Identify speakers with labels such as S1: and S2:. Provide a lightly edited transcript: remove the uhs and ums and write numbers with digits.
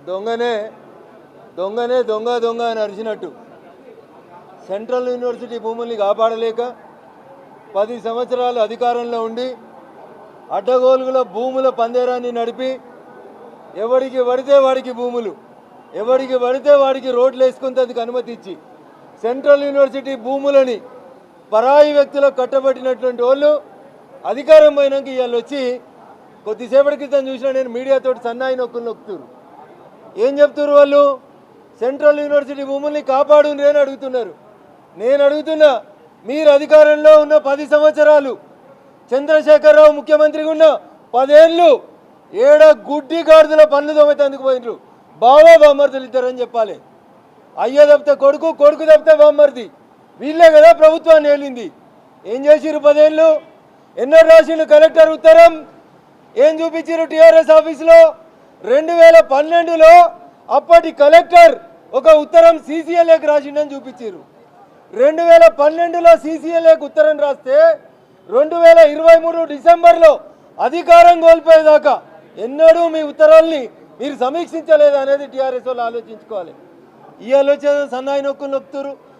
S1: దొంగనే దొంగనే దొంగ దొంగ అని అరిచినట్టు సెంట్రల్ యూనివర్సిటీ భూముల్ని కాపాడలేక 10 సంవత్సరాలు అధికారంలో ఉండి అడ్డగోలుగుల భూముల పందేరాన్ని నడిపి ఎవరికి పడితే వాడికి భూములు, ఎవరికి పడితే వాడికి రోడ్లు వేసుకునేందుకు అనుమతి ఇచ్చి సెంట్రల్ యూనివర్సిటీ భూములని పరాయి వ్యక్తులకు కట్టబెట్టినటువంటి వాళ్ళు అధికారం పోయినాక ఇవాళ వచ్చి కొద్దిసేపటి క్రితం చూసినా నేను మీడియాతోటి సన్నాయి నొక్కులు నొక్కుతున్నారు. ఏం చెప్తున్నారు వాళ్ళు? సెంట్రల్ యూనివర్సిటీ భూముల్ని కాపాడు అని అడుగుతున్నారు. నేను అడుగుతున్నా, మీరు అధికారంలో ఉన్న 10 సంవత్సరాలు, చంద్రశేఖరరావు ముఖ్యమంత్రిగా ఉన్న 10 ఏళ్ళు ఏడ గుడ్డి గాడిదల పనులు దొంగతందుకు పోయినరు. బావా బామ్మర్దులు ఇద్దరని చెప్పాలి. అయ్య తప్పితే కొడుకు, కొడుకు తప్పితే బామ్మర్ది, వీళ్ళే కదా ప్రభుత్వాన్ని ఏలింది. ఏం చేసిరు 10 ఏళ్ళు? ఎన్నో రాసిండు కలెక్టర్ ఉత్తరం. ఏం చూపించారు టీఆర్ఎస్ ఆఫీసులో? 2012లో అప్పటి కలెక్టర్ ఒక ఉత్తరం సీసీఎల్ఏకి రాసిండని చూపించారు. 2012లో సీసీఎల్ఏకి ఉత్తరం రాస్తే 2023 డిసెంబర్లో అధికారం కోల్పోయేదాకా ఎన్నడూ మీ ఉత్తరాల్ని మీరు సమీక్షించలేదు అనేది టీఆర్ఎస్ వాళ్ళు ఆలోచించుకోవాలి. ఈ ఆలోచన సన్నాయి నొక్కులు నొక్కుతారు.